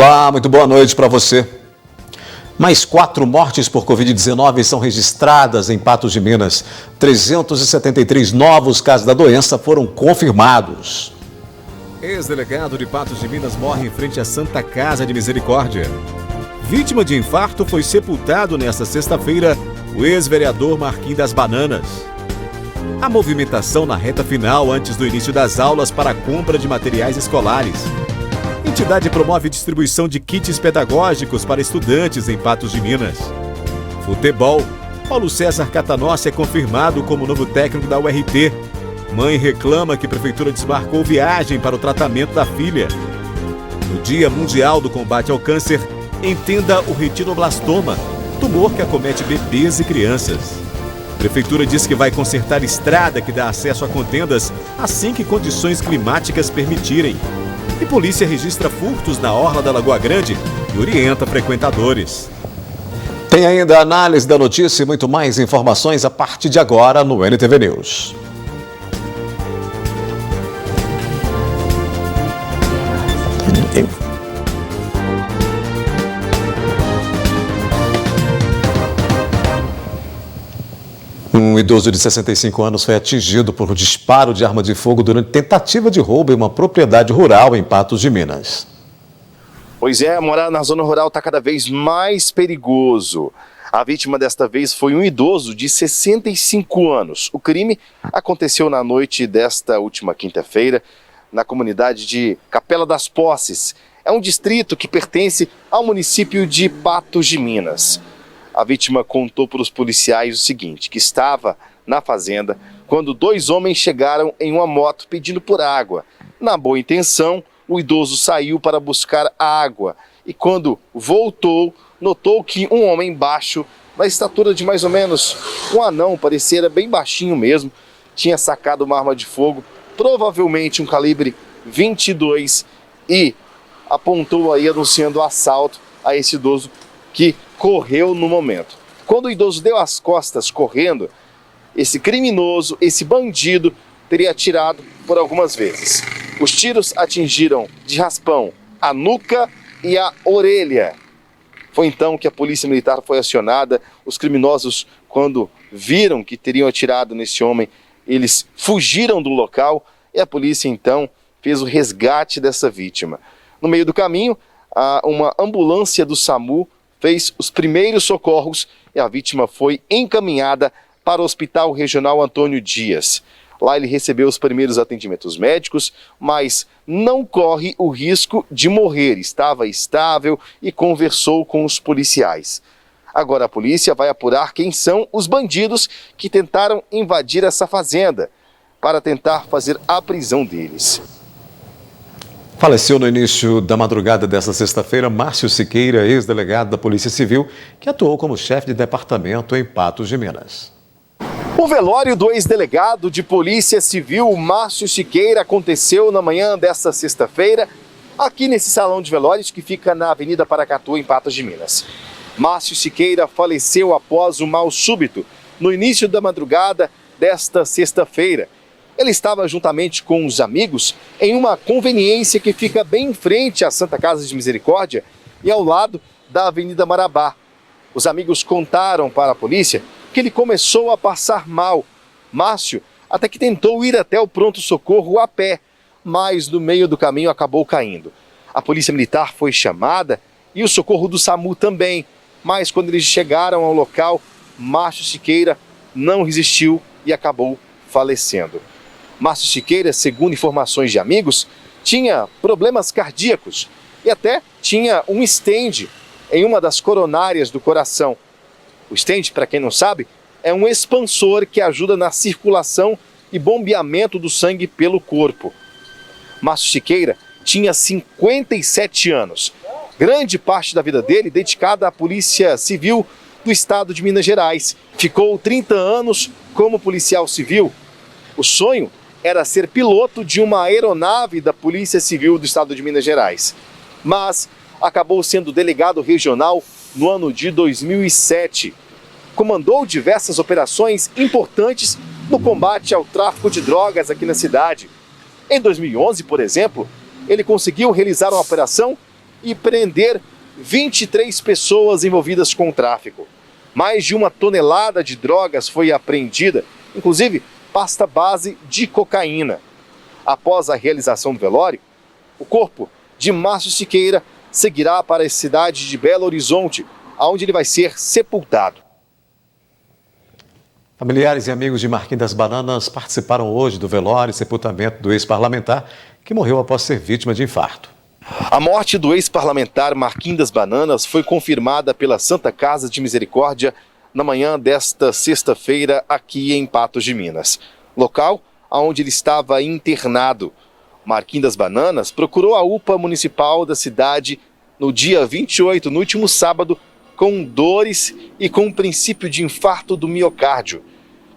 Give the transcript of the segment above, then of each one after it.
Olá, muito boa noite para você. Mais 4 mortes por Covid-19 são registradas em Patos de Minas. 373 novos casos da doença foram confirmados. Ex-delegado de Patos de Minas morre em frente à Santa Casa de Misericórdia. Vítima de infarto foi sepultado nesta sexta-feira o ex-vereador Marquinhos das Bananas. A movimentação na reta final antes do início das aulas para a compra de materiais escolares. Entidade promove distribuição de kits pedagógicos para estudantes em Patos de Minas. Futebol. Paulo César Catanossi é confirmado como novo técnico da URT. Mãe reclama que a prefeitura desmarcou viagem para o tratamento da filha. No Dia Mundial do Combate ao Câncer, entenda o retinoblastoma, tumor que acomete bebês e crianças. A prefeitura diz que vai consertar estrada que dá acesso a contendas assim que condições climáticas permitirem. E polícia registra furtos na orla da Lagoa Grande e orienta frequentadores. Tem ainda a análise da notícia e muito mais informações a partir de agora no NTV News. Um idoso de 65 anos foi atingido por um disparo de arma de fogo durante tentativa de roubo em uma propriedade rural em Patos de Minas. Pois é, morar na zona rural está cada vez mais perigoso. A vítima desta vez foi um idoso de 65 anos. O crime aconteceu na noite desta última quinta-feira na comunidade de Capela das Posses. É um distrito que pertence ao município de Patos de Minas. A vítima contou para os policiais o seguinte, que estava na fazenda quando 2 homens chegaram em uma moto pedindo por água. Na boa intenção, o idoso saiu para buscar água e quando voltou, notou que um homem baixo, na estatura de mais ou menos um anão, parecia bem baixinho mesmo, tinha sacado uma arma de fogo, provavelmente um calibre 22 e apontou aí anunciando o assalto a esse idoso que correu no momento. Quando o idoso deu as costas correndo, esse criminoso, esse bandido, teria atirado por algumas vezes. Os tiros atingiram de raspão a nuca e a orelha. Foi então que a polícia militar foi acionada. Os criminosos, quando viram que teriam atirado nesse homem, eles fugiram do local e a polícia então fez o resgate dessa vítima. No meio do caminho, uma ambulância do SAMU fez os primeiros socorros e a vítima foi encaminhada para o Hospital Regional Antônio Dias. Lá ele recebeu os primeiros atendimentos médicos, mas não corre o risco de morrer. Estava estável e conversou com os policiais. Agora a polícia vai apurar quem são os bandidos que tentaram invadir essa fazenda para tentar fazer a prisão deles. Faleceu no início da madrugada desta sexta-feira Márcio Siqueira, ex-delegado da Polícia Civil, que atuou como chefe de departamento em Patos de Minas. O velório do ex-delegado de Polícia Civil, Márcio Siqueira, aconteceu na manhã desta sexta-feira, aqui nesse salão de velórios que fica na Avenida Paracatu, em Patos de Minas. Márcio Siqueira faleceu após um mal súbito no início da madrugada desta sexta-feira. Ele estava juntamente com os amigos em uma conveniência que fica bem em frente à Santa Casa de Misericórdia e ao lado da Avenida Marabá. Os amigos contaram para a polícia que ele começou a passar mal. Márcio até que tentou ir até o pronto-socorro a pé, mas no meio do caminho acabou caindo. A polícia militar foi chamada e o socorro do SAMU também, mas quando eles chegaram ao local, Márcio Siqueira não resistiu e acabou falecendo. Márcio Siqueira, segundo informações de amigos, tinha problemas cardíacos e até tinha um stent em uma das coronárias do coração. O stent, para quem não sabe, é um expansor que ajuda na circulação e bombeamento do sangue pelo corpo. Márcio Siqueira tinha 57 anos, grande parte da vida dele dedicada à Polícia Civil do Estado de Minas Gerais. Ficou 30 anos como policial civil. O sonho era ser piloto de uma aeronave da Polícia Civil do Estado de Minas Gerais, mas acabou sendo delegado regional no ano de 2007. Comandou diversas operações importantes no combate ao tráfico de drogas aqui na cidade. Em 2011, por exemplo, ele conseguiu realizar uma operação e prender 23 pessoas envolvidas com o tráfico. Mais de 1 tonelada de drogas foi apreendida, inclusive pasta base de cocaína. Após a realização do velório, o corpo de Márcio Siqueira seguirá para a cidade de Belo Horizonte, onde ele vai ser sepultado. Familiares e amigos de Marquinhos das Bananas participaram hoje do velório e sepultamento do ex-parlamentar, que morreu após ser vítima de infarto. A morte do ex-parlamentar Marquinhos das Bananas foi confirmada pela Santa Casa de Misericórdia na manhã desta sexta-feira aqui em Patos de Minas, local onde ele estava internado. Marquinhos das Bananas procurou a UPA municipal da cidade no dia 28, no último sábado, com dores e com um princípio de infarto do miocárdio.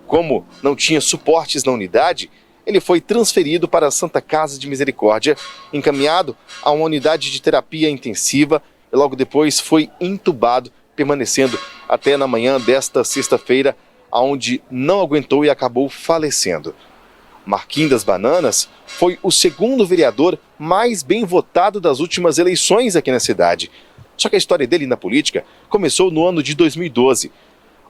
Como não tinha suportes na unidade, ele foi transferido para a Santa Casa de Misericórdia, encaminhado a uma unidade de terapia intensiva e logo depois foi entubado, permanecendo até na manhã desta sexta-feira, onde não aguentou e acabou falecendo. Marquinhos das Bananas foi o segundo vereador mais bem votado das últimas eleições aqui na cidade. Só que a história dele na política começou no ano de 2012.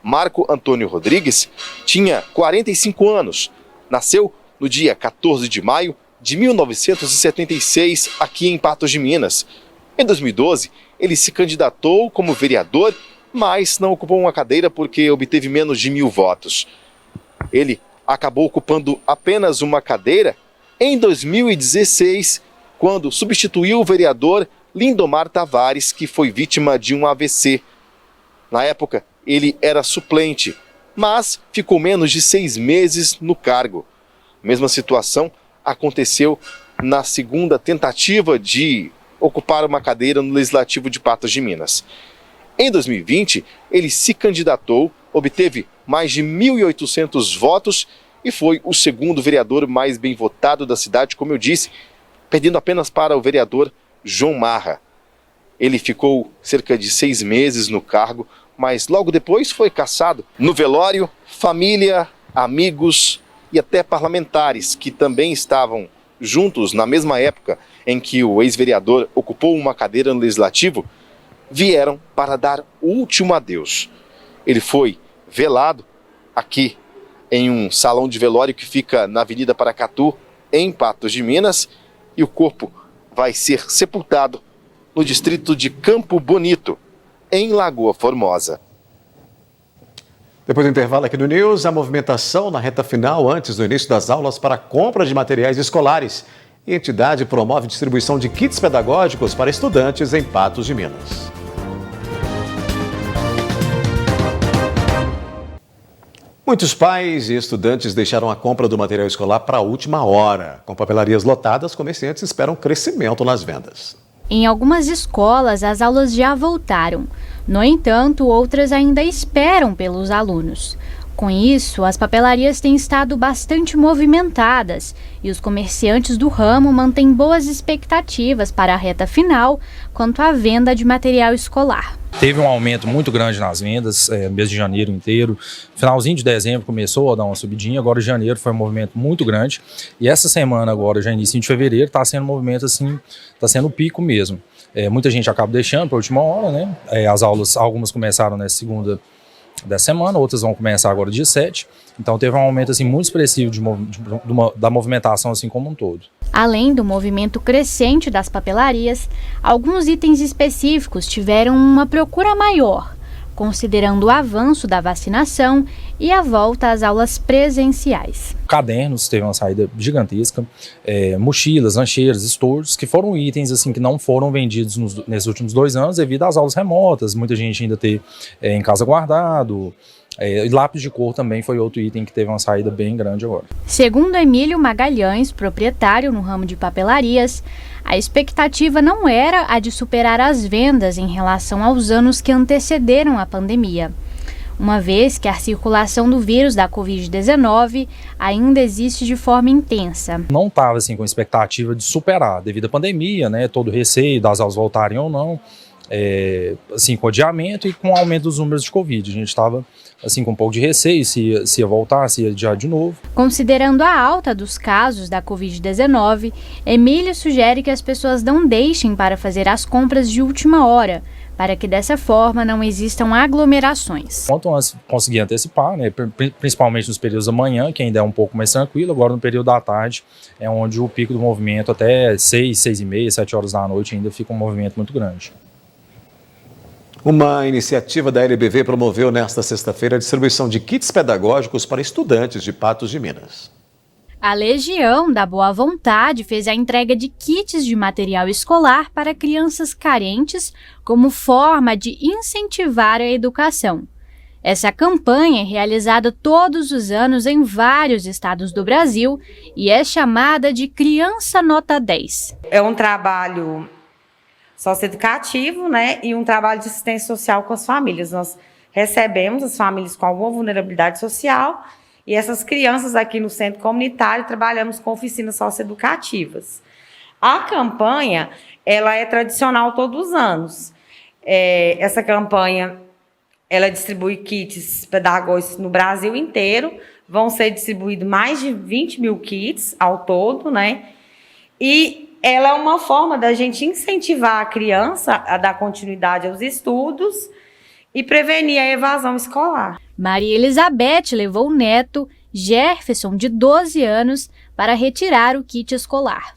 Marco Antônio Rodrigues tinha 45 anos. Nasceu no dia 14 de maio de 1976, aqui em Patos de Minas. Em 2012, ele se candidatou como vereador, mas não ocupou uma cadeira porque obteve menos de 1.000 votos. Ele acabou ocupando apenas uma cadeira em 2016, quando substituiu o vereador Lindomar Tavares, que foi vítima de um AVC. Na época, ele era suplente, mas ficou menos de 6 meses no cargo. Mesma situação aconteceu na segunda tentativa de ocupar uma cadeira no Legislativo de Patos de Minas. Em 2020, ele se candidatou, obteve mais de 1.800 votos e foi o segundo vereador mais bem votado da cidade, como eu disse, perdendo apenas para o vereador João Marra. Ele ficou cerca de 6 meses no cargo, mas logo depois foi cassado. No velório, família, amigos e até parlamentares que também estavam juntos na mesma época em que o ex-vereador ocupou uma cadeira no Legislativo, vieram para dar o último adeus. Ele foi velado aqui em um salão de velório que fica na Avenida Paracatu, em Patos de Minas, e o corpo vai ser sepultado no distrito de Campo Bonito, em Lagoa Formosa. Depois do intervalo aqui no News, a movimentação na reta final antes do início das aulas para a compra de materiais escolares. A entidade promove distribuição de kits pedagógicos para estudantes em Patos de Minas. Muitos pais e estudantes deixaram a compra do material escolar para a última hora. Com papelarias lotadas, comerciantes esperam crescimento nas vendas. Em algumas escolas, as aulas já voltaram. No entanto, outras ainda esperam pelos alunos. Com isso, as papelarias têm estado bastante movimentadas e os comerciantes do ramo mantêm boas expectativas para a reta final quanto à venda de material escolar. Teve um aumento muito grande nas vendas, mês de janeiro inteiro. Finalzinho de dezembro começou a dar uma subidinha, agora em janeiro foi um movimento muito grande. E essa semana agora, já início de fevereiro, está sendo um movimento assim, está sendo o pico mesmo. Muita gente acaba deixando para a última hora, né? As aulas, algumas começaram na segunda dessa semana, outras vão começar agora dia 7. Então teve um aumento assim, muito expressivo da movimentação assim, como um todo. Além do movimento crescente das papelarias, alguns itens específicos tiveram uma procura maior, considerando o avanço da vacinação e a volta às aulas presenciais. Cadernos teve uma saída gigantesca, mochilas, lancheiras, estojos, que foram itens assim, que não foram vendidos nesses últimos 2 anos devido às aulas remotas, muita gente ainda ter em casa guardado. Lápis de cor também foi outro item que teve uma saída bem grande agora. Segundo Emílio Magalhães, proprietário no ramo de papelarias, a expectativa não era a de superar as vendas em relação aos anos que antecederam a pandemia, uma vez que a circulação do vírus da Covid-19 ainda existe de forma intensa. Não estava assim, com expectativa de superar devido à pandemia, né, todo o receio das aulas voltarem ou não. assim, com adiamento e com o aumento dos números de Covid. A gente estava assim, com um pouco de receio se ia voltar, se ia adiar de novo. Considerando a alta dos casos da Covid-19, Emílio sugere que as pessoas não deixem para fazer as compras de última hora, para que dessa forma não existam aglomerações. Quanto antes conseguir antecipar, né, principalmente nos períodos da manhã, que ainda é um pouco mais tranquilo, agora no período da tarde é onde o pico do movimento até 6, 6h30, 7 horas da noite ainda fica um movimento muito grande. Uma iniciativa da LBV promoveu nesta sexta-feira a distribuição de kits pedagógicos para estudantes de Patos de Minas. A Legião da Boa Vontade fez a entrega de kits de material escolar para crianças carentes como forma de incentivar a educação. Essa campanha é realizada todos os anos em vários estados do Brasil e é chamada de Criança Nota 10. É um trabalho socioeducativo, né, e um trabalho de assistência social com as famílias. Nós recebemos as famílias com alguma vulnerabilidade social e essas crianças aqui no centro comunitário trabalhamos com oficinas socioeducativas. A campanha, ela é tradicional todos os anos. Essa campanha, ela distribui kits pedagógicos no Brasil inteiro, vão ser distribuídos mais de 20 mil kits ao todo, né, e ela é uma forma da gente incentivar a criança a dar continuidade aos estudos e prevenir a evasão escolar. Maria Elizabeth levou o neto, Jefferson, de 12 anos, para retirar o kit escolar.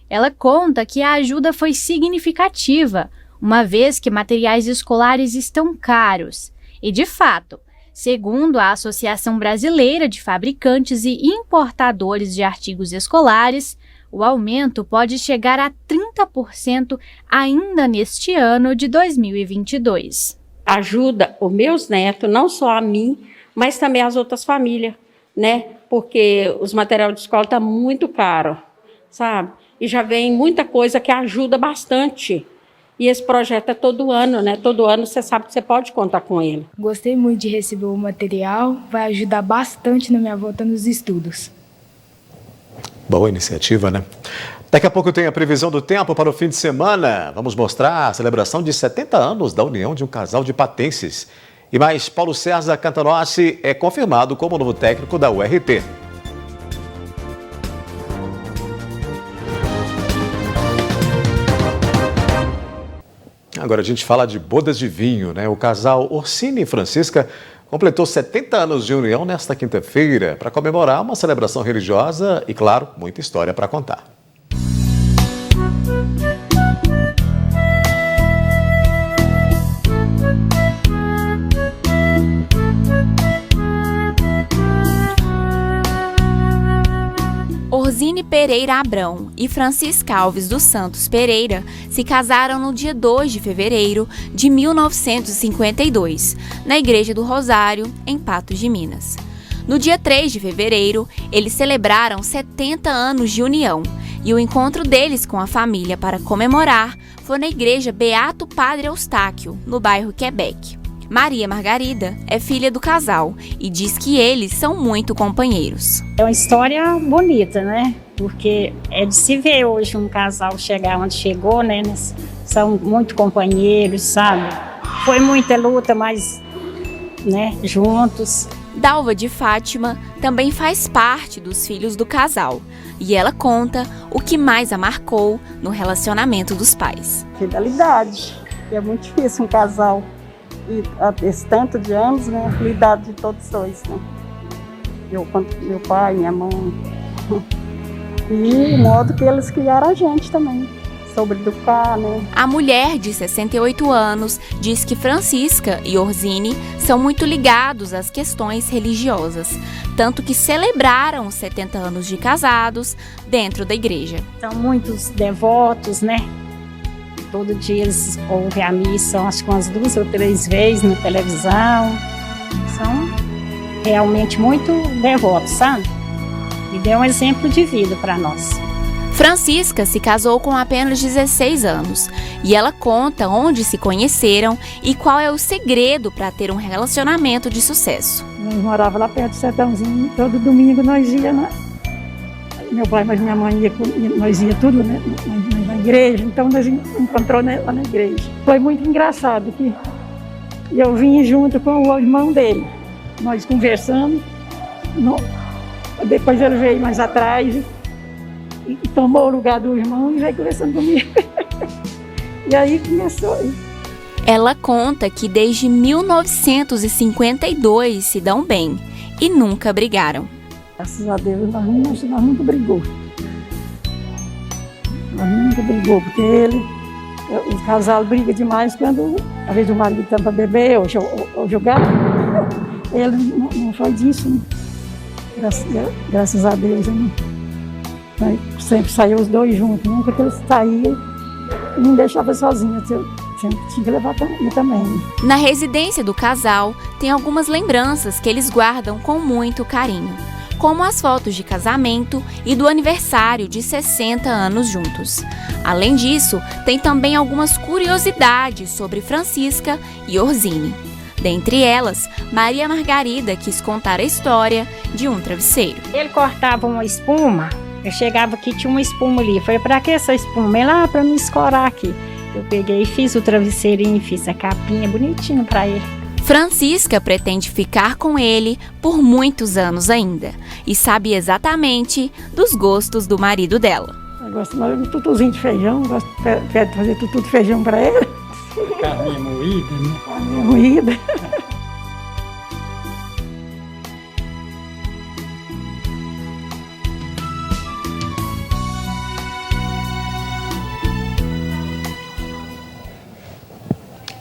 Ela conta que a ajuda foi significativa, uma vez que materiais escolares estão caros. E, de fato, segundo a Associação Brasileira de Fabricantes e Importadores de Artigos Escolares, o aumento pode chegar a 30% ainda neste ano de 2022. Ajuda os meus netos, não só a mim, mas também as outras famílias, né? Porque os materiais de escola estão muito caros, sabe? E já vem muita coisa que ajuda bastante. E esse projeto é todo ano, né? Todo ano você sabe que você pode contar com ele. Gostei muito de receber o material, vai ajudar bastante na minha volta nos estudos. Boa iniciativa, né? Daqui a pouco tem a previsão do tempo para o fim de semana. Vamos mostrar a celebração de 70 anos da união de um casal de patenses. E mais, Paulo César Cantanossi é confirmado como novo técnico da URT. Agora a gente fala de bodas de vinho, né? O casal Orsini e Francisca completou 70 anos de união nesta quinta-feira para comemorar uma celebração religiosa e, claro, muita história para contar. Orsini Pereira Abrão e Francisca Alves dos Santos Pereira se casaram no dia 2 de fevereiro de 1952, na Igreja do Rosário, em Patos de Minas. No dia 3 de fevereiro, eles celebraram 70 anos de união e o encontro deles com a família para comemorar foi na Igreja Beato Padre Eustáquio, no bairro Quebec. Maria Margarida é filha do casal e diz que eles são muito companheiros. É uma história bonita, né? Porque é de se ver hoje um casal chegar onde chegou, né? São muito companheiros, sabe? Foi muita luta, mas, né, juntos. Dalva de Fátima também faz parte dos filhos do casal e ela conta o que mais a marcou no relacionamento dos pais. Fidelidade. É muito difícil um casal e esse tanto de anos, né, a lidar de todos dois, né? Meu pai, minha mãe. E o modo que eles criaram a gente também, sobre educar, né? A mulher de 68 anos diz que Francisca e Orsini são muito ligados às questões religiosas, tanto que celebraram os 70 anos de casados dentro da igreja. São muitos devotos, né? Todo dia eles ouvem a missa, acho que umas 2 ou 3 vezes na televisão. São realmente muito devotos, sabe? E deu um exemplo de vida para nós. Francisca se casou com apenas 16 anos e ela conta onde se conheceram e qual é o segredo para ter um relacionamento de sucesso. Nós morávamos lá perto do Sertãozinho, todo domingo nós íamos meu pai e minha mãe nós ia tudo, né, na igreja, então nós encontramos lá na igreja. Foi muito engraçado que eu vim junto com o irmão dele, nós conversando, depois ele veio mais atrás e tomou o lugar do irmão e veio conversando comigo. E aí começou. Ela conta que desde 1952 se dão bem e nunca brigaram. Graças a Deus, nós nunca brigou. Nós nunca brigou, porque o casal briga demais quando, às vezes, o marido está para beber ou jogar. Ele não faz isso, né? Graças a Deus. Né? Sempre saiu os dois juntos, nunca que eles saíam e não deixava sozinho. Sempre tinha que levar também. Na residência do casal, tem algumas lembranças que eles guardam com muito carinho, como as fotos de casamento e do aniversário de 60 anos juntos. Além disso, tem também algumas curiosidades sobre Francisca e Orzini. Dentre elas, Maria Margarida quis contar a história de um travesseiro. Ele cortava uma espuma, eu chegava aqui, tinha uma espuma ali. Eu falei, pra que essa espuma? Ele, pra não escorar aqui. Eu peguei e fiz o travesseirinho, fiz a capinha bonitinha para ele. Francisca pretende ficar com ele por muitos anos ainda e sabe exatamente dos gostos do marido dela. Eu gosto mais de tutuzinho de feijão, gosto de fazer tutu de feijão para ele. Carninha moída, né? Carninha moída.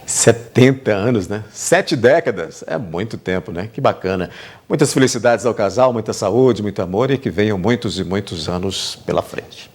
...70 anos, né? 7 décadas. É muito tempo, né? Que bacana. Muitas felicidades ao casal, muita saúde, muito amor e que venham muitos e muitos anos pela frente.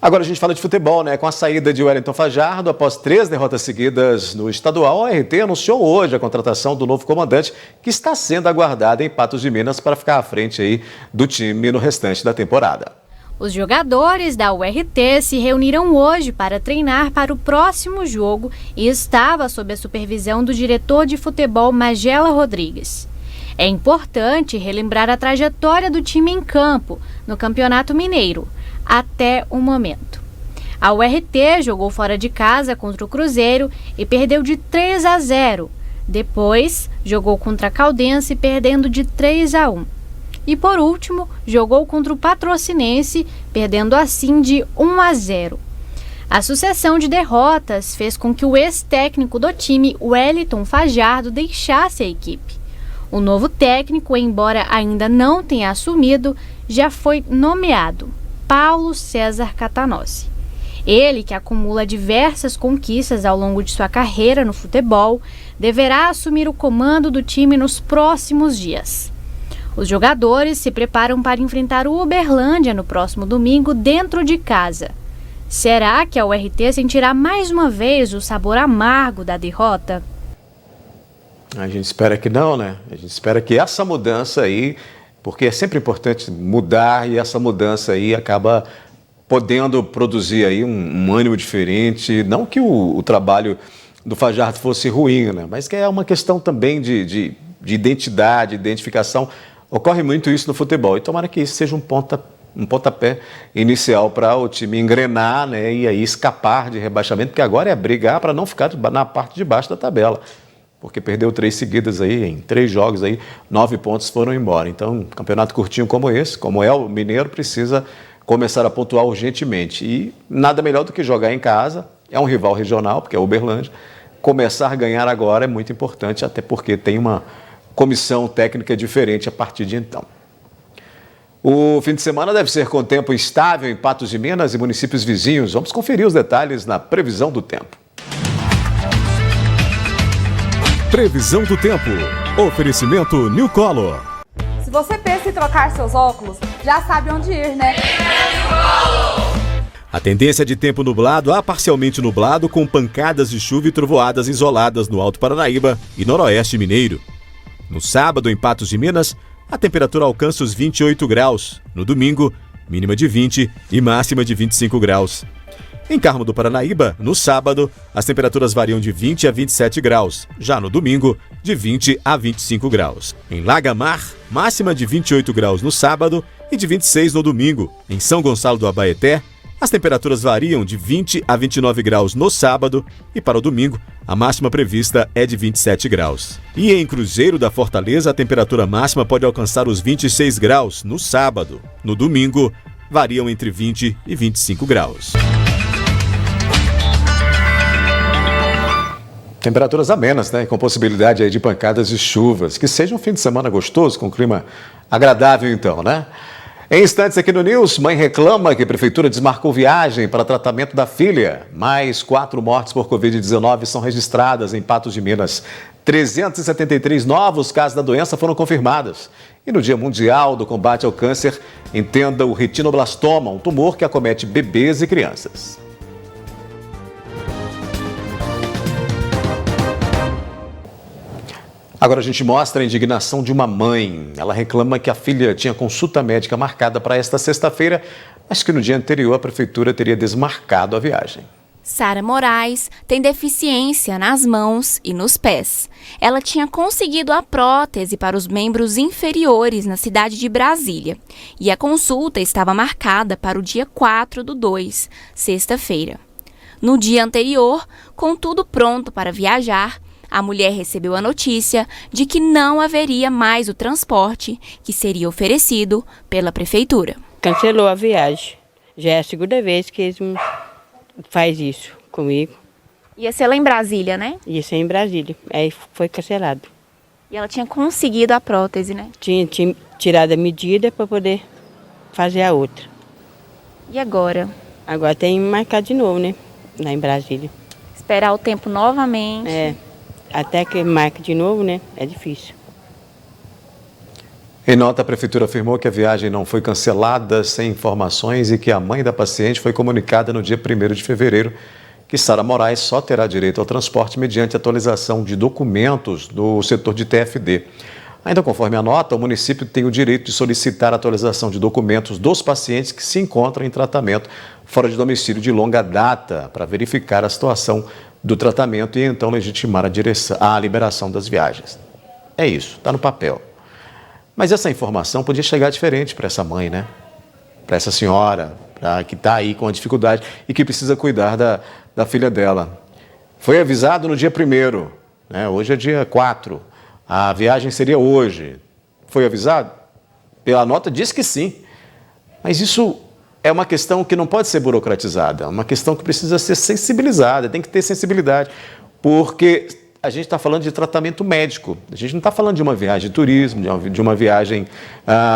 Agora a gente fala de futebol, né? Com a saída de Wellington Fajardo, após 3 derrotas seguidas no estadual, a RT anunciou hoje a contratação do novo comandante, que está sendo aguardado em Patos de Minas para ficar à frente aí do time no restante da temporada. Os jogadores da URT se reuniram hoje para treinar para o próximo jogo e estava sob a supervisão do diretor de futebol Magela Rodrigues. É importante relembrar a trajetória do time em campo no Campeonato Mineiro, até o momento. A URT jogou fora de casa contra o Cruzeiro e perdeu de 3-0. Depois, jogou contra a Caldense perdendo de 3-1. E, por último, jogou contra o Patrocinense, perdendo assim de 1-0. A sucessão de derrotas fez com que o ex-técnico do time, Wellington Fajardo, deixasse a equipe. O novo técnico, embora ainda não tenha assumido, já foi nomeado, Paulo César Catanossi. Ele, que acumula diversas conquistas ao longo de sua carreira no futebol, deverá assumir o comando do time nos próximos dias. Os jogadores se preparam para enfrentar o Uberlândia no próximo domingo dentro de casa. Será que a URT sentirá mais uma vez o sabor amargo da derrota? A gente espera que não, né? A gente espera que essa mudança aí, porque é sempre importante mudar e essa mudança aí acaba podendo produzir aí um ânimo diferente. Não que o trabalho do Fajardo fosse ruim, né? Mas que é uma questão também de identidade, identificação. Ocorre muito isso no futebol e tomara que isso seja um pontapé inicial para o time engrenar, né, e aí escapar de rebaixamento, porque agora é brigar para não ficar na parte de baixo da tabela, porque perdeu 3 seguidas aí, em 3 jogos aí, 9 pontos foram embora. Então, um campeonato curtinho como esse, como é o Mineiro, precisa começar a pontuar urgentemente e nada melhor do que jogar em casa, é um rival regional, porque é o Uberlândia, começar a ganhar agora é muito importante, até porque tem uma comissão técnica diferente a partir de então. O fim de semana deve ser com tempo instável em Patos de Minas e municípios vizinhos. Vamos conferir os detalhes na previsão do tempo. Previsão do tempo. Oferecimento New Color. Se você pensa em trocar seus óculos, já sabe onde ir, né? A tendência de tempo nublado a parcialmente nublado com pancadas de chuva e trovoadas isoladas no Alto Paranaíba e Noroeste Mineiro. No sábado, em Patos de Minas, a temperatura alcança os 28 graus. No domingo, mínima de 20 e máxima de 25 graus. Em Carmo do Paranaíba, no sábado, as temperaturas variam de 20 a 27 graus. Já no domingo, de 20 a 25 graus. Em Lagamar, máxima de 28 graus no sábado e de 26 no domingo. Em São Gonçalo do Abaeté, as temperaturas variam de 20 a 29 graus no sábado e para o domingo, a máxima prevista é de 27 graus. E em Cruzeiro da Fortaleza, a temperatura máxima pode alcançar os 26 graus no sábado. No domingo, variam entre 20 e 25 graus. Temperaturas amenas, né? Com possibilidade aí de pancadas e chuvas. Que seja um fim de semana gostoso, com clima agradável então, né? Em instantes aqui no News, mãe reclama que a prefeitura desmarcou viagem para tratamento da filha. Mais 4 mortes por Covid-19 são registradas em Patos de Minas. 373 novos casos da doença foram confirmados. E no Dia Mundial do Combate ao Câncer, entenda o retinoblastoma, um tumor que acomete bebês e crianças. Agora a gente mostra a indignação de uma mãe. Ela reclama que a filha tinha consulta médica marcada para esta sexta-feira, mas que no dia anterior a prefeitura teria desmarcado a viagem. Sara Moraes tem deficiência nas mãos e nos pés. Ela tinha conseguido a prótese para os membros inferiores na cidade de Brasília. E a consulta estava marcada para o dia 4/2, sexta-feira. No dia anterior, com tudo pronto para viajar, a mulher recebeu a notícia de que não haveria mais o transporte que seria oferecido pela prefeitura. Cancelou a viagem. Já é a segunda vez que eles faz isso comigo. Ia ser lá em Brasília, né? Ia ser em Brasília. Aí foi cancelado. E ela tinha conseguido a prótese, né? Tinha tirado a medida para poder fazer a outra. E agora? Agora tem que marcar de novo, né? Lá em Brasília. Esperar o tempo novamente. É. Até que marque de novo, né? É difícil. Em nota, a prefeitura afirmou que a viagem não foi cancelada sem informações e que a mãe da paciente foi comunicada no dia 1º de fevereiro que Sara Moraes só terá direito ao transporte mediante atualização de documentos do setor de TFD. Ainda conforme a nota, o município tem o direito de solicitar a atualização de documentos dos pacientes que se encontram em tratamento fora de domicílio de longa data para verificar a situação do tratamento e então legitimar a liberação das viagens. É isso, está no papel. Mas essa informação podia chegar diferente para essa mãe, né? Para essa senhora, que está aí com a dificuldade e que precisa cuidar da filha dela. Foi avisado no dia 1º, né? Hoje é dia 4. A viagem seria hoje. Foi avisado? Pela nota diz que sim. Mas isso é uma questão que não pode ser burocratizada, é uma questão que precisa ser sensibilizada, tem que ter sensibilidade, porque a gente está falando de tratamento médico, a gente não está falando de uma viagem de turismo, de uma viagem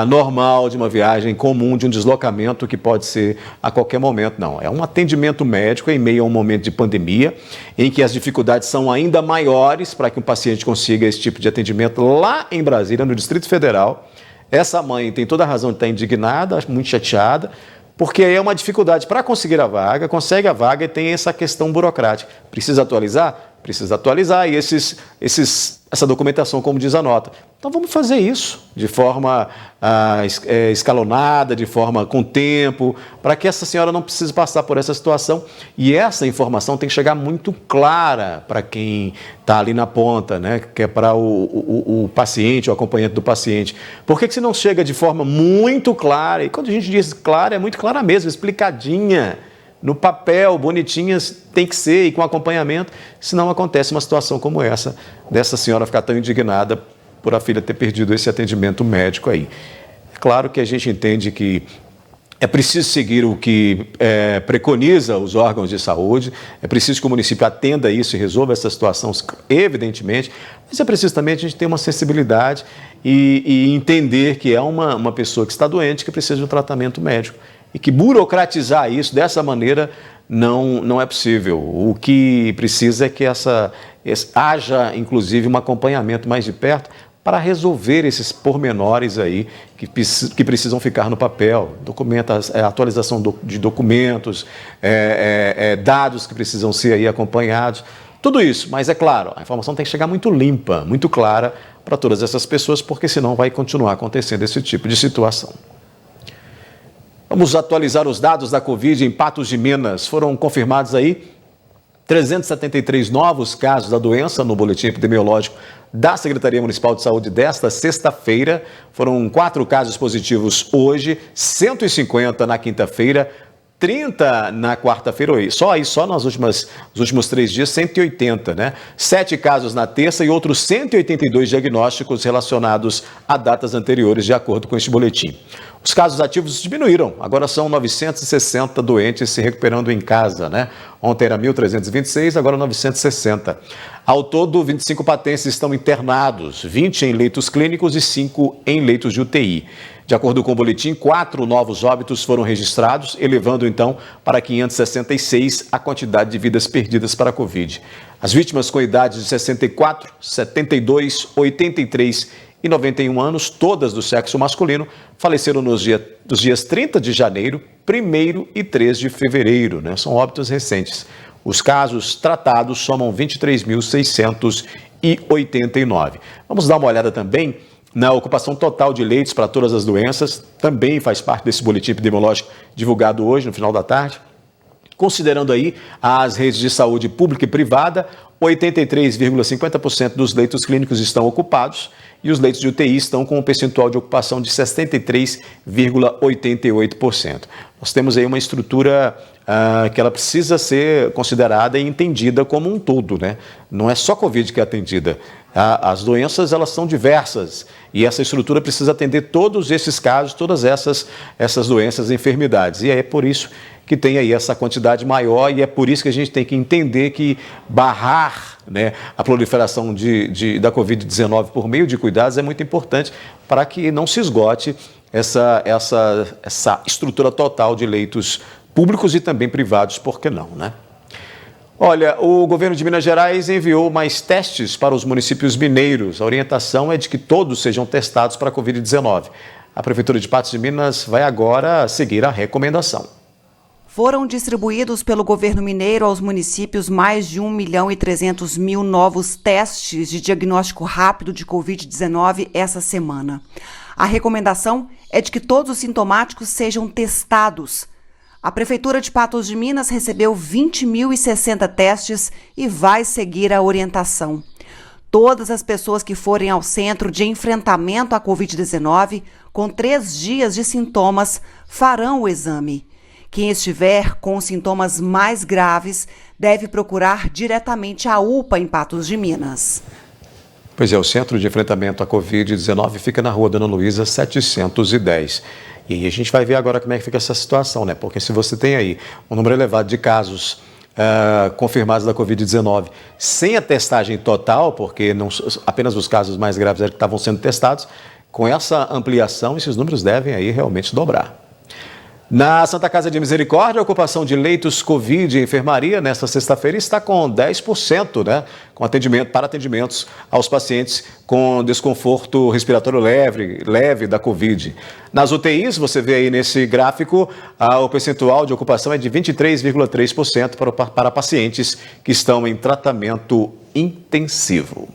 normal, de uma viagem comum, de um deslocamento que pode ser a qualquer momento, não. É um atendimento médico em meio a um momento de pandemia, em que as dificuldades são ainda maiores para que um paciente consiga esse tipo de atendimento lá em Brasília, no Distrito Federal. Essa mãe tem toda a razão de estar indignada, muito chateada, porque aí é uma dificuldade para conseguir a vaga, consegue a vaga e tem essa questão burocrática. Precisa atualizar? Precisa atualizar e essa documentação, como diz a nota. Então vamos fazer isso de forma escalonada, de forma com tempo, para que essa senhora não precise passar por essa situação. E essa informação tem que chegar muito clara para quem está ali na ponta, né? Que é para o paciente, o acompanhante do paciente. Por que se não chega de forma muito clara? E quando a gente diz clara, é muito clara mesmo, explicadinha. No papel, bonitinhas, tem que ser e com acompanhamento, senão acontece uma situação como essa, dessa senhora ficar tão indignada por a filha ter perdido esse atendimento médico aí. É claro que a gente entende que é preciso seguir o que preconiza os órgãos de saúde, é preciso que o município atenda isso e resolva essa situação, evidentemente, mas é preciso também a gente ter uma sensibilidade e entender que é uma pessoa que está doente, que precisa de um tratamento médico. E que burocratizar isso dessa maneira não é possível. O que precisa é que haja, inclusive, um acompanhamento mais de perto para resolver esses pormenores aí que precisam ficar no papel. Atualização de documentos, dados que precisam ser aí acompanhados. Tudo isso, mas é claro, a informação tem que chegar muito limpa, muito clara para todas essas pessoas, porque senão vai continuar acontecendo esse tipo de situação. Vamos atualizar os dados da Covid em Patos de Minas. Foram confirmados aí 373 novos casos da doença no boletim epidemiológico da Secretaria Municipal de Saúde desta sexta-feira. Foram 4 casos positivos hoje, 150 na quinta-feira, 30 na quarta-feira, só nos últimos 3 dias, 180, né? 7 casos na terça e outros 182 diagnósticos relacionados a datas anteriores, de acordo com este boletim. Os casos ativos diminuíram, agora são 960 doentes se recuperando em casa, né? Ontem era 1.326, agora 960. Ao todo, 25 patenses estão internados, 20 em leitos clínicos e 5 em leitos de UTI. De acordo com o boletim, 4 novos óbitos foram registrados, elevando então para 566 a quantidade de vidas perdidas para a Covid. As vítimas com idades de 64, 72, 83 e 91 anos, todas do sexo masculino, faleceram nos dias 30 de janeiro, 1º e 3 de fevereiro, né? São óbitos recentes. Os casos tratados somam 23.689. Vamos dar uma olhada também na ocupação total de leitos para todas as doenças, também faz parte desse boletim epidemiológico divulgado hoje, no final da tarde. Considerando aí as redes de saúde pública e privada, 83,50% dos leitos clínicos estão ocupados e os leitos de UTI estão com um percentual de ocupação de 63,88%. Nós temos aí uma estrutura que ela precisa ser considerada e entendida como um todo, né? Não é só Covid que é atendida. As doenças, elas são diversas e essa estrutura precisa atender todos esses casos, todas essas doenças e enfermidades. E é por isso que tem aí essa quantidade maior e é por isso que a gente tem que entender que barrar, né, a proliferação da Covid-19 por meio de cuidados é muito importante para que não se esgote essa estrutura total de leitos públicos e também privados, por que não, né? Olha, o governo de Minas Gerais enviou mais testes para os municípios mineiros. A orientação é de que todos sejam testados para a Covid-19. A Prefeitura de Patos de Minas vai agora seguir a recomendação. Foram distribuídos pelo governo mineiro aos municípios mais de 1.300.000 novos testes de diagnóstico rápido de Covid-19 essa semana. A recomendação é de que todos os sintomáticos sejam testados. A Prefeitura de Patos de Minas recebeu 20.060 testes e vai seguir a orientação. Todas as pessoas que forem ao centro de enfrentamento à Covid-19 com 3 dias de sintomas farão o exame. Quem estiver com os sintomas mais graves deve procurar diretamente a UPA em Patos de Minas. Pois é, o Centro de Enfrentamento à Covid-19 fica na Rua Dona Luísa 710. E a gente vai ver agora como é que fica essa situação, né? Porque se você tem aí um número elevado de casos confirmados da Covid-19 sem a testagem total, porque não, apenas os casos mais graves eram que estavam sendo testados, com essa ampliação, esses números devem aí realmente dobrar. Na Santa Casa de Misericórdia, a ocupação de leitos Covid e enfermaria nesta sexta-feira está com 10%, né? Para atendimentos aos pacientes com desconforto respiratório leve da Covid. Nas UTIs, você vê aí nesse gráfico, o percentual de ocupação é de 23,3% para pacientes que estão em tratamento intensivo.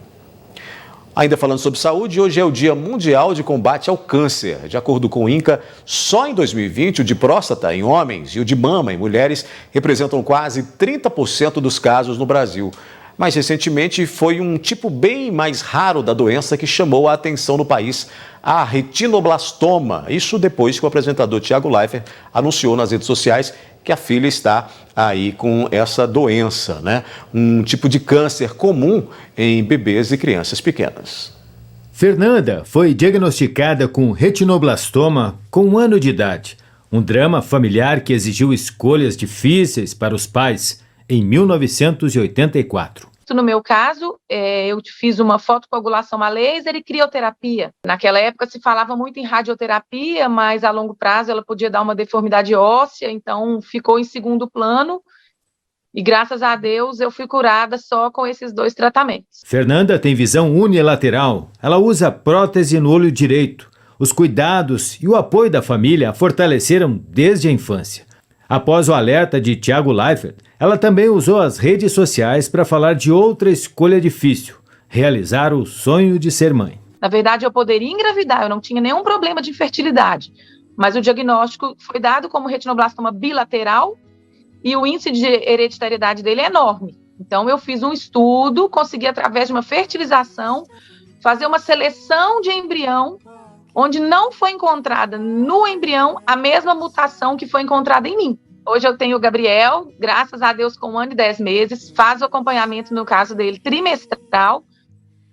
Ainda falando sobre saúde, hoje é o Dia Mundial de Combate ao Câncer. De acordo com o INCA, só em 2020 o de próstata em homens e o de mama em mulheres representam quase 30% dos casos no Brasil. Mais recentemente, foi um tipo bem mais raro da doença que chamou a atenção no país, a retinoblastoma. Isso depois que o apresentador Thiago Leifert anunciou nas redes sociais que a filha está aí com essa doença, né? Um tipo de câncer comum em bebês e crianças pequenas. Fernanda foi diagnosticada com retinoblastoma com 1 ano de idade. Um drama familiar que exigiu escolhas difíceis para os pais em 1984. No meu caso, eu fiz uma fotocoagulação a laser e crioterapia. Naquela época se falava muito em radioterapia, mas a longo prazo ela podia dar uma deformidade óssea, então ficou em segundo plano e graças a Deus eu fui curada só com esses 2 tratamentos. Fernanda tem visão unilateral, ela usa prótese no olho direito. Os cuidados e o apoio da família a fortaleceram desde a infância. Após o alerta de Thiago Leifert, ela também usou as redes sociais para falar de outra escolha difícil, realizar o sonho de ser mãe. Na verdade, eu poderia engravidar, eu não tinha nenhum problema de infertilidade, mas o diagnóstico foi dado como retinoblastoma bilateral e o índice de hereditariedade dele é enorme. Então, eu fiz um estudo, consegui, através de uma fertilização, fazer uma seleção de embrião, onde não foi encontrada no embrião a mesma mutação que foi encontrada em mim. Hoje eu tenho o Gabriel, graças a Deus, com 1 ano e 10 meses, faz o acompanhamento, no caso dele, trimestral,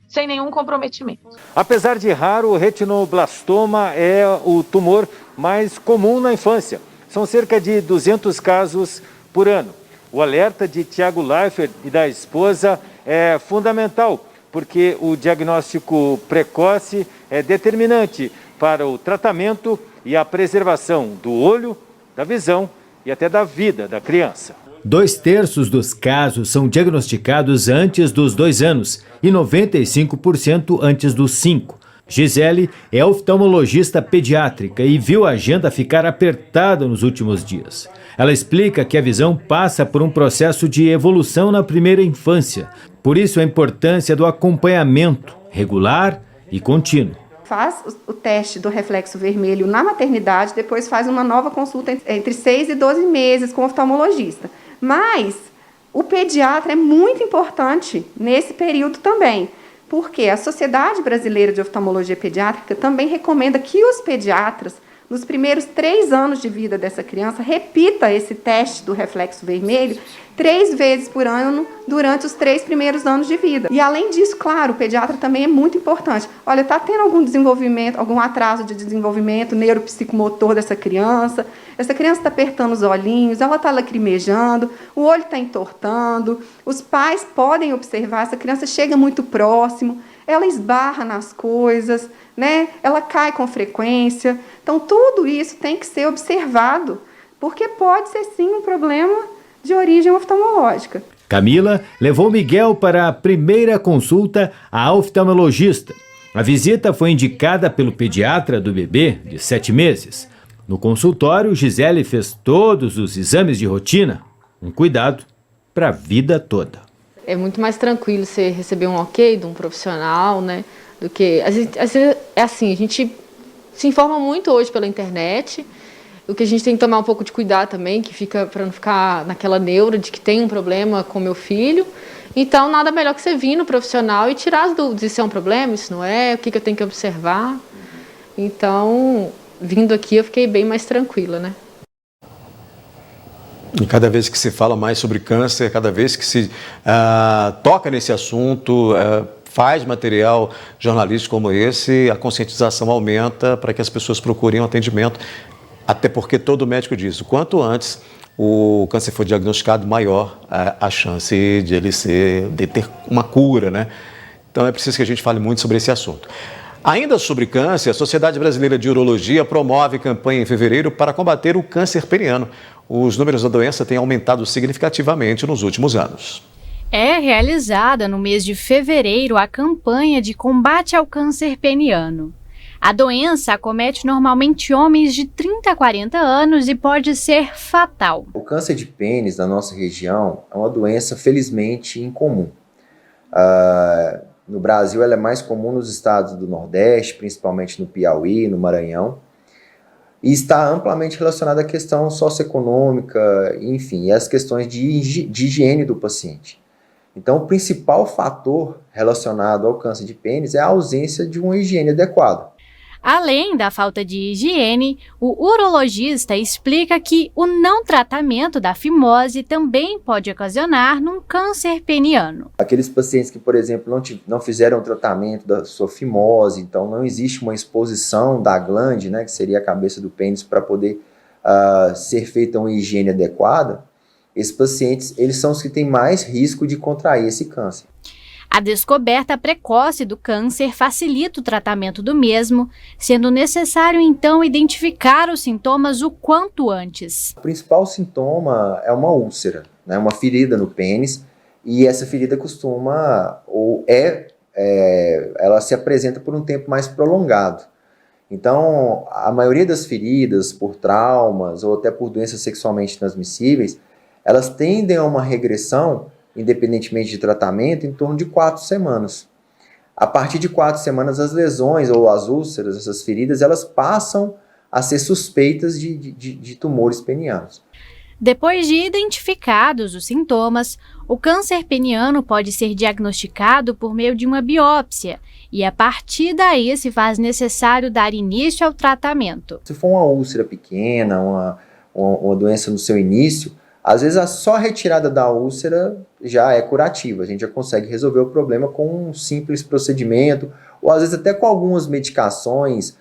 sem nenhum comprometimento. Apesar de raro, o retinoblastoma é o tumor mais comum na infância. São cerca de 200 casos por ano. O alerta de Tiago Leifert e da esposa é fundamental, porque o diagnóstico precoce é determinante para o tratamento e a preservação do olho, da visão e até da vida da criança. 2/3 dos casos são diagnosticados antes dos 2 anos e 95% antes dos 5. Gisele é oftalmologista pediátrica e viu a agenda ficar apertada nos últimos dias. Ela explica que a visão passa por um processo de evolução na primeira infância. Por isso, a importância do acompanhamento regular e contínuo. Faz o teste do reflexo vermelho na maternidade, depois faz uma nova consulta entre 6 e 12 meses com o oftalmologista. Mas o pediatra é muito importante nesse período também, porque a Sociedade Brasileira de Oftalmologia Pediátrica também recomenda que os pediatras, nos primeiros 3 anos de vida dessa criança, repita esse teste do reflexo vermelho 3 vezes por ano durante os 3 primeiros anos de vida. E além disso, claro, o pediatra também é muito importante. Olha, está tendo algum desenvolvimento, algum atraso de desenvolvimento neuropsicomotor dessa criança? Essa criança está apertando os olhinhos, ela está lacrimejando, o olho está entortando. Os pais podem observar, essa criança chega muito próximo, ela esbarra nas coisas, né? Ela cai com frequência. Então, tudo isso tem que ser observado, porque pode ser sim um problema de origem oftalmológica. Camila levou Miguel para a primeira consulta à oftalmologista. A visita foi indicada pelo pediatra do bebê, de 7 meses. No consultório, Gisele fez todos os exames de rotina, um cuidado para a vida toda. É muito mais tranquilo você receber um ok de um profissional, né? Do que... Às vezes, é assim, a gente se informa muito hoje pela internet. O que a gente tem que tomar um pouco de cuidado também, que fica para não ficar naquela neura de que tem um problema com meu filho. Então, nada melhor que você vir no profissional e tirar as dúvidas. Isso é um problema? Isso não é? O que eu tenho que observar? Então, vindo aqui, eu fiquei bem mais tranquila, né? E cada vez que se fala mais sobre câncer, cada vez que se toca nesse assunto, faz material jornalístico como esse, a conscientização aumenta para que as pessoas procurem um atendimento. Até porque todo médico diz, o quanto antes o câncer for diagnosticado, maior a chance de ele ter uma cura, né? Então é preciso que a gente fale muito sobre esse assunto. Ainda sobre câncer, a Sociedade Brasileira de Urologia promove campanha em fevereiro para combater o câncer peniano. Os números da doença têm aumentado significativamente nos últimos anos. É realizada no mês de fevereiro a campanha de combate ao câncer peniano. A doença acomete normalmente homens de 30 a 40 anos e pode ser fatal. O câncer de pênis na nossa região é uma doença felizmente incomum. No Brasil ela é mais comum nos estados do Nordeste, principalmente no Piauí, no Maranhão, e está amplamente relacionada à questão socioeconômica, enfim, e às questões de higiene do paciente. Então, o principal fator relacionado ao câncer de pênis é a ausência de uma higiene adequada. Além da falta de higiene, o urologista explica que o não tratamento da fimose também pode ocasionar num câncer peniano. Aqueles pacientes que, por exemplo, não fizeram o tratamento da sua fimose, então não existe uma exposição da glande, né, que seria a cabeça do pênis, para poder ser feita uma higiene adequada, esses pacientes eles são os que têm mais risco de contrair esse câncer. A descoberta precoce do câncer facilita o tratamento do mesmo, sendo necessário então identificar os sintomas o quanto antes. O principal sintoma é uma úlcera, né, uma ferida no pênis, e essa ferida costuma, ela se apresenta por um tempo mais prolongado. Então, a maioria das feridas por traumas ou até por doenças sexualmente transmissíveis, elas tendem a uma regressão, independentemente de tratamento, em torno de 4 semanas. A partir de 4 semanas, as lesões ou as úlceras, essas feridas, elas passam a ser suspeitas de tumores penianos. Depois de identificados os sintomas, o câncer peniano pode ser diagnosticado por meio de uma biópsia e, a partir daí, se faz necessário dar início ao tratamento. Se for uma úlcera pequena, uma doença no seu início, às vezes só a retirada da úlcera já é curativa, a gente já consegue resolver o problema com um simples procedimento, ou às vezes até com algumas medicações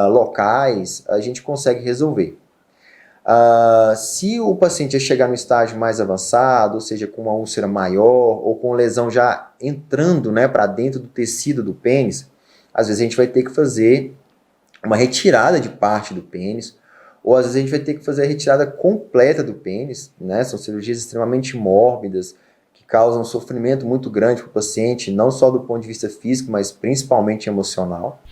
locais, a gente consegue resolver. Se o paciente chegar no estágio mais avançado, ou seja, com uma úlcera maior ou com lesão já entrando, né, para dentro do tecido do pênis, às vezes a gente vai ter que fazer uma retirada de parte do pênis, ou às vezes a gente vai ter que fazer a retirada completa do pênis, né? São cirurgias extremamente mórbidas, que causam um sofrimento muito grande para o paciente, não só do ponto de vista físico, mas principalmente emocional.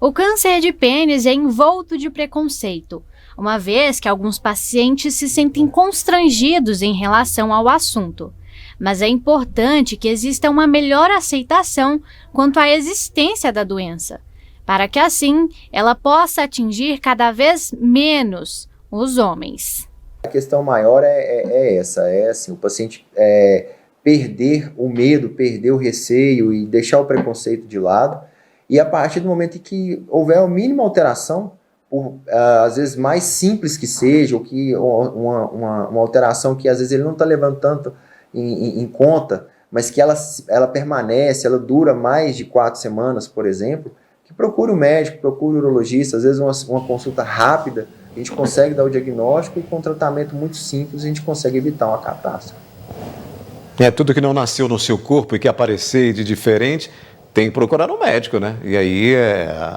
O câncer de pênis é envolto de preconceito, uma vez que alguns pacientes se sentem constrangidos em relação ao assunto. Mas é importante que exista uma melhor aceitação quanto à existência da doença, para que assim ela possa atingir cada vez menos os homens. A questão maior é essa, assim, o paciente perder o medo, perder o receio e deixar o preconceito de lado, e a partir do momento em que houver a mínima alteração, às vezes mais simples que seja, ou que uma alteração que às vezes ele não está levando tanto em conta, mas que ela permanece, ela dura mais de 4 semanas, por exemplo, que procure o médico, procure o urologista, às vezes uma consulta rápida, a gente consegue dar o diagnóstico e com um tratamento muito simples a gente consegue evitar uma catástrofe. Tudo que não nasceu no seu corpo e que aparecer de diferente, tem que procurar um médico, né? E aí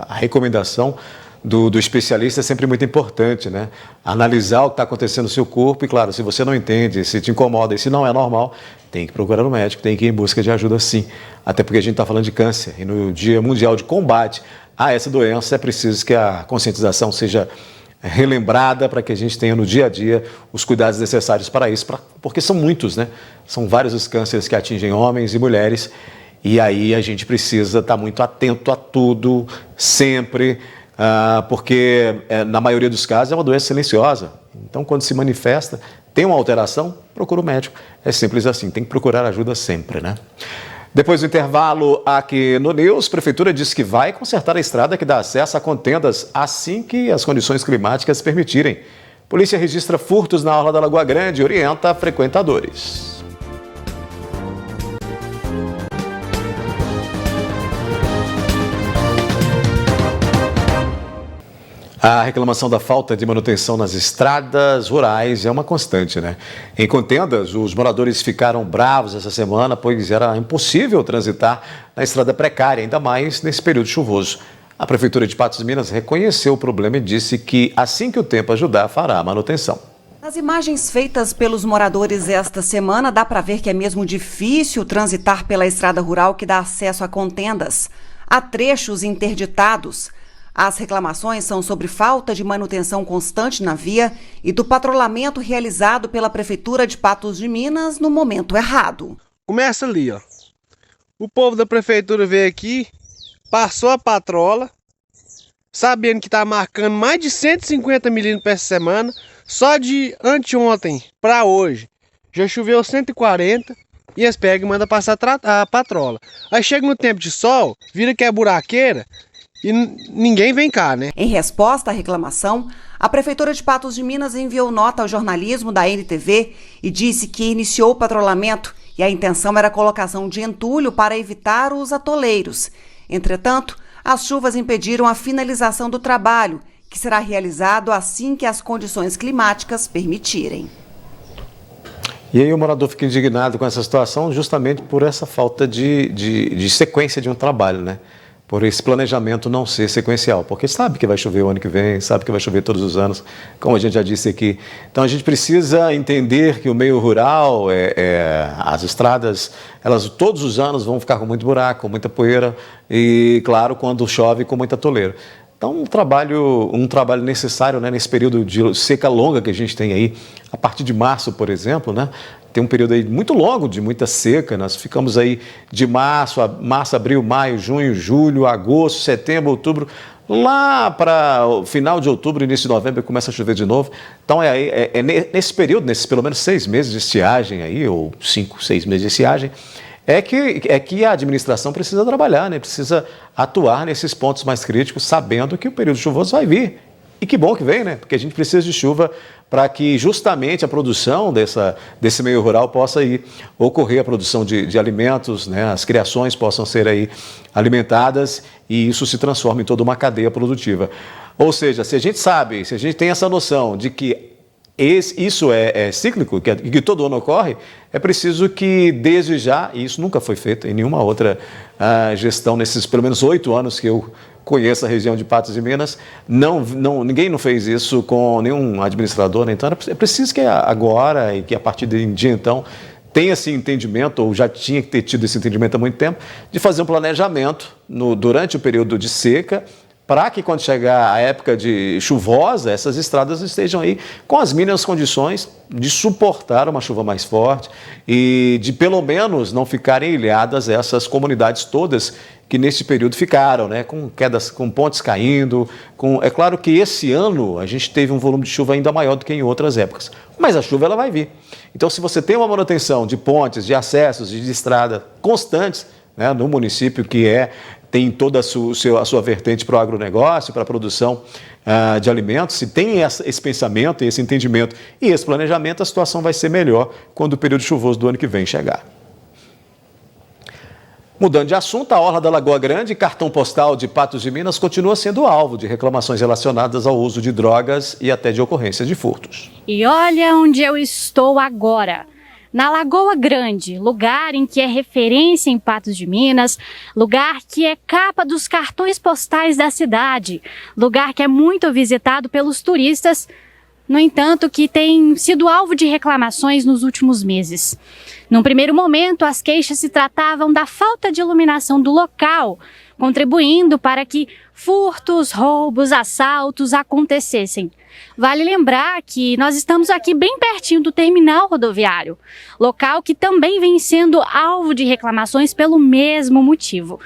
a recomendação do especialista é sempre muito importante, né? Analisar o que está acontecendo no seu corpo e, claro, se você não entende, se te incomoda e se não é normal, tem que procurar um médico, tem que ir em busca de ajuda sim. Até porque a gente está falando de câncer e no Dia Mundial de Combate a essa doença é preciso que a conscientização seja relembrada para que a gente tenha no dia a dia os cuidados necessários para isso, porque são muitos, né? São vários os cânceres que atingem homens e mulheres e aí a gente precisa estar muito atento a tudo, sempre, porque na maioria dos casos é uma doença silenciosa. Então, quando se manifesta, tem uma alteração, procura o médico. É simples assim, tem que procurar ajuda sempre, né? Depois do intervalo aqui no News, a Prefeitura diz que vai consertar a estrada que dá acesso a contendas assim que as condições climáticas permitirem. Polícia registra furtos na orla da Lagoa Grande e orienta frequentadores. A reclamação da falta de manutenção nas estradas rurais é uma constante, né? Em Contendas, os moradores ficaram bravos essa semana, pois era impossível transitar na estrada precária, ainda mais nesse período chuvoso. A Prefeitura de Patos de Minas reconheceu o problema e disse que, assim que o tempo ajudar, fará a manutenção. Nas imagens feitas pelos moradores esta semana, dá para ver que é mesmo difícil transitar pela estrada rural que dá acesso a Contendas. Há trechos interditados. As reclamações são sobre falta de manutenção constante na via e do patrulhamento realizado pela Prefeitura de Patos de Minas no momento errado. Começa ali, ó. O povo da Prefeitura veio aqui, passou a patrola, sabendo que está marcando mais de 150 milímetros essa semana, só de anteontem para hoje. Já choveu 140 e eles pegam e mandam passar a patrola. Aí chega no tempo de sol, vira que é buraqueira, e ninguém vem cá, né? Em resposta à reclamação, a Prefeitura de Patos de Minas enviou nota ao jornalismo da NTV e disse que iniciou o patrulhamento e a intenção era a colocação de entulho para evitar os atoleiros. Entretanto, as chuvas impediram a finalização do trabalho, que será realizado assim que as condições climáticas permitirem. E aí o morador fica indignado com essa situação justamente por essa falta de sequência de um trabalho, né? Por esse planejamento não ser sequencial, porque sabe que vai chover o ano que vem, sabe que vai chover todos os anos, como a gente já disse aqui. Então a gente precisa entender que o meio rural, as estradas, elas todos os anos vão ficar com muito buraco, com muita poeira e, claro, quando chove, com muita toleira. Então um trabalho necessário, né, nesse período de seca longa que a gente tem aí, a partir de março, por exemplo, né? Tem um período aí muito longo de muita seca, nós ficamos aí de março, abril, maio, junho, julho, agosto, setembro, outubro, Lá para o final de outubro, início de novembro, começa a chover de novo. Então nesse período, nesses pelo menos 6 meses de estiagem aí, ou 5, 6 meses de estiagem, é que a administração precisa trabalhar, né? Precisa atuar nesses pontos mais críticos, sabendo que o período chuvoso vai vir. E que bom que vem, né? Porque a gente precisa de chuva para que justamente a produção desse meio rural possa ocorrer, a produção de alimentos, né? As criações possam ser aí alimentadas e isso se transforma em toda uma cadeia produtiva. Ou seja, se a gente tem essa noção de que isso é cíclico, que todo ano ocorre, é preciso que desde já, e isso nunca foi feito em nenhuma outra gestão, nesses pelo menos 8 anos que eu conheço a região de Patos de Minas, ninguém não fez isso com nenhum administrador, né? Então é preciso que agora e que a partir de então tenha esse entendimento, ou já tinha que ter tido esse entendimento há muito tempo, de fazer um planejamento durante o período de seca, para que quando chegar a época de chuvosa, essas estradas estejam aí com as mínimas condições de suportar uma chuva mais forte e de pelo menos não ficarem ilhadas essas comunidades todas que nesse período ficaram, né, com quedas, com pontes caindo. É claro que esse ano a gente teve um volume de chuva ainda maior do que em outras épocas, mas a chuva ela vai vir. Então, se você tem uma manutenção de pontes, de acessos, de estrada constantes, né, no município tem toda a sua vertente para o agronegócio, para a produção de alimentos, se tem esse pensamento, esse entendimento e esse planejamento, a situação vai ser melhor quando o período chuvoso do ano que vem chegar. Mudando de assunto, a orla da Lagoa Grande, cartão postal de Patos de Minas, continua sendo alvo de reclamações relacionadas ao uso de drogas e até de ocorrências de furtos. E olha onde eu estou agora. Na Lagoa Grande, lugar em que é referência em Patos de Minas, lugar que é capa dos cartões postais da cidade, lugar que é muito visitado pelos turistas, no entanto, que tem sido alvo de reclamações nos últimos meses. Num primeiro momento, as queixas se tratavam da falta de iluminação do local, contribuindo para que furtos, roubos, assaltos acontecessem. Vale lembrar que nós estamos aqui bem pertinho do terminal rodoviário, local que também vem sendo alvo de reclamações pelo mesmo motivo.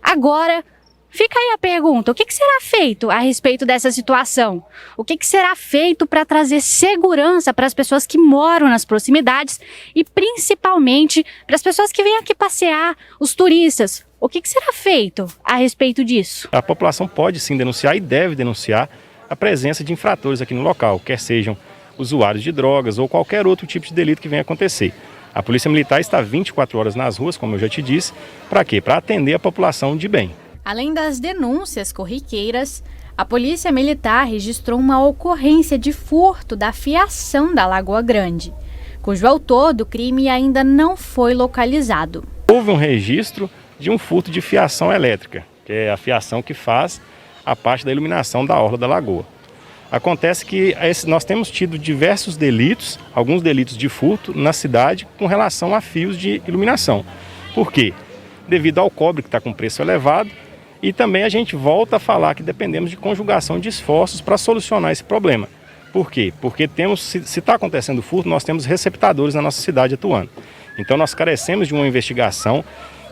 Agora, fica aí a pergunta, o que será feito a respeito dessa situação? O que será feito para trazer segurança para as pessoas que moram nas proximidades e principalmente para as pessoas que vêm aqui passear, os turistas? O que será feito a respeito disso? A população pode sim denunciar e deve denunciar a presença de infratores aqui no local, quer sejam usuários de drogas ou qualquer outro tipo de delito que venha acontecer. A Polícia Militar está 24 horas nas ruas, como eu já te disse, para quê? Para atender a população de bem. Além das denúncias corriqueiras, a Polícia Militar registrou uma ocorrência de furto da fiação da Lagoa Grande, cujo autor do crime ainda não foi localizado. Houve um registro de um furto de fiação elétrica, que é a fiação que faz a parte da iluminação da orla da lagoa. Acontece que nós temos tido diversos delitos, alguns delitos de furto na cidade com relação a fios de iluminação. Por quê? Devido ao cobre que está com preço elevado, e também a gente volta a falar que dependemos de conjugação de esforços para solucionar esse problema. Por quê? Porque se está acontecendo furto, nós temos receptadores na nossa cidade atuando. Então nós carecemos de uma investigação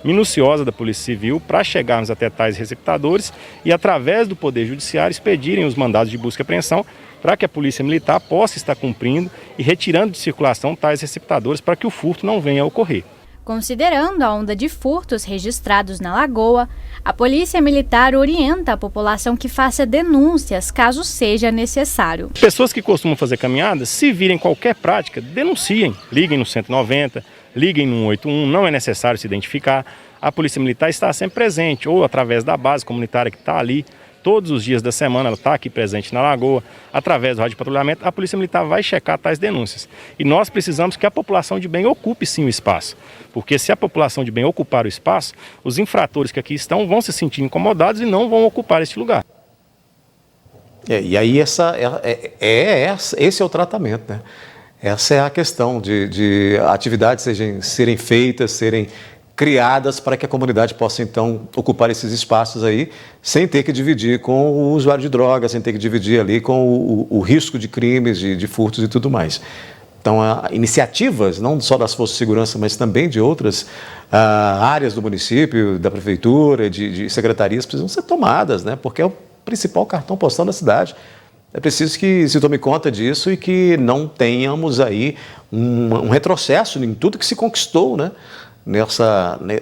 minuciosa da Polícia Civil para chegarmos até tais receptadores e, através do Poder Judiciário, expedirem os mandados de busca e apreensão para que a Polícia Militar possa estar cumprindo e retirando de circulação tais receptadores para que o furto não venha a ocorrer. Considerando a onda de furtos registrados na Lagoa, a Polícia Militar orienta a população que faça denúncias caso seja necessário. Pessoas que costumam fazer caminhadas, se virem qualquer prática, denunciem, liguem no 190, liguem no 181, não é necessário se identificar. A Polícia Militar está sempre presente, ou através da base comunitária que está ali, todos os dias da semana ela está aqui presente na Lagoa, através do rádio de patrulhamento, a Polícia Militar vai checar tais denúncias. E nós precisamos que a população de bem ocupe sim o espaço, porque se a população de bem ocupar o espaço, os infratores que aqui estão vão se sentir incomodados e não vão ocupar este lugar. E aí esse é o tratamento, né? Essa é a questão de atividades serem feitas, serem criadas para que a comunidade possa, então, ocupar esses espaços aí, sem ter que dividir com o usuário de drogas, sem ter que dividir ali com o risco de crimes, de furtos e tudo mais. Então, iniciativas, não só das forças de segurança, mas também de outras áreas do município, da prefeitura, de secretarias, precisam ser tomadas, né? Porque principal cartão postal da cidade. É preciso que se tome conta disso e que não tenhamos aí um retrocesso em tudo que se conquistou, né?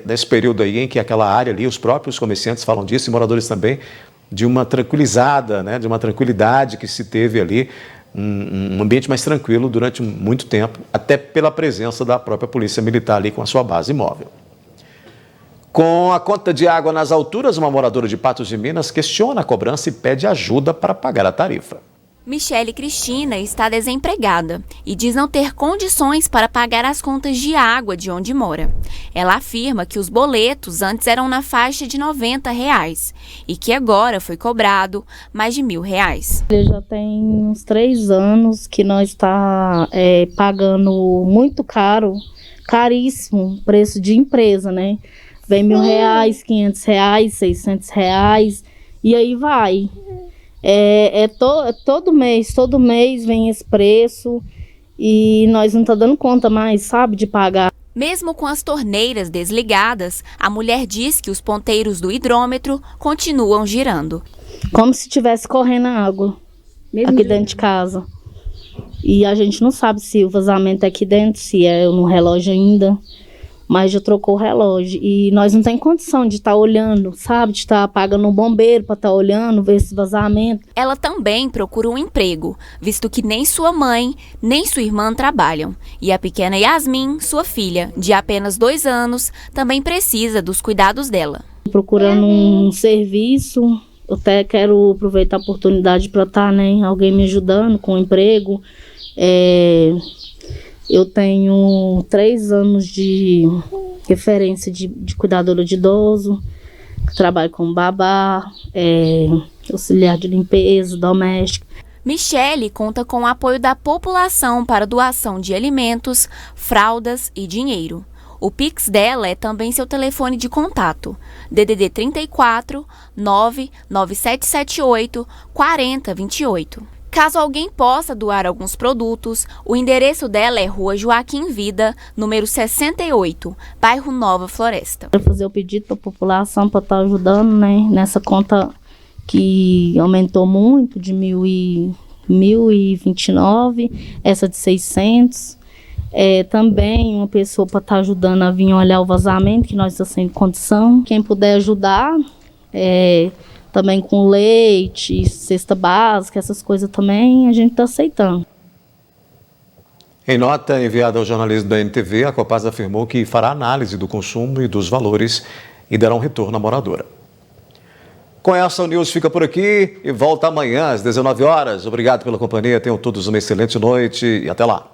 Nesse período aí em que aquela área ali, os próprios comerciantes falam disso e moradores também, de uma tranquilizada, né? De uma tranquilidade que se teve ali, um ambiente mais tranquilo durante muito tempo, até pela presença da própria Polícia Militar ali com a sua base móvel. Com a conta de água nas alturas, uma moradora de Patos de Minas questiona a cobrança e pede ajuda para pagar a tarifa. Michele Cristina está desempregada e diz não ter condições para pagar as contas de água de onde mora. Ela afirma que os boletos antes eram na faixa de R$90 e que agora foi cobrado mais de R$1.000. Já tem uns 3 anos que nós está pagando muito caro, caríssimo, preço de empresa, né? Vem R$1.000, R$500, R$600 e aí vai. Todo mês vem esse preço e nós não estamos dando conta mais, sabe, de pagar. Mesmo com as torneiras desligadas, a mulher diz que os ponteiros do hidrômetro continuam girando. Como se estivesse correndo água aqui dentro de casa. E a gente não sabe se o vazamento é aqui dentro, se é no relógio ainda. Mas já trocou o relógio e nós não temos condição de estar olhando, sabe? De estar pagando um bombeiro para estar olhando, ver esse vazamento. Ela também procura um emprego, visto que nem sua mãe, nem sua irmã trabalham. E a pequena Yasmin, sua filha, de apenas 2 anos, também precisa dos cuidados dela. Procurando um serviço, eu até quero aproveitar a oportunidade para estar, né? Alguém me ajudando com um emprego. Eu tenho 3 anos de referência de cuidadora de idoso, trabalho como babá, auxiliar de limpeza doméstica. Michele conta com o apoio da população para doação de alimentos, fraldas e dinheiro. O Pix dela é também seu telefone de contato, DDD 34 99778 4028. Caso alguém possa doar alguns produtos, o endereço dela é Rua Joaquim Vida, número 68, bairro Nova Floresta. Quero fazer o pedido para a população para estar ajudando, né, nessa conta que aumentou muito, de 1.029, essa de 600. Também uma pessoa para estar ajudando a vir olhar o vazamento, que nós estamos sem condição. Quem puder ajudar, também com leite, cesta básica, essas coisas também, a gente está aceitando. Em nota enviada ao jornalismo da NTV, a Copasa afirmou que fará análise do consumo e dos valores e dará um retorno à moradora. Com essa, o News fica por aqui e volta amanhã às 19 horas. Obrigado pela companhia, tenham todos uma excelente noite e até lá.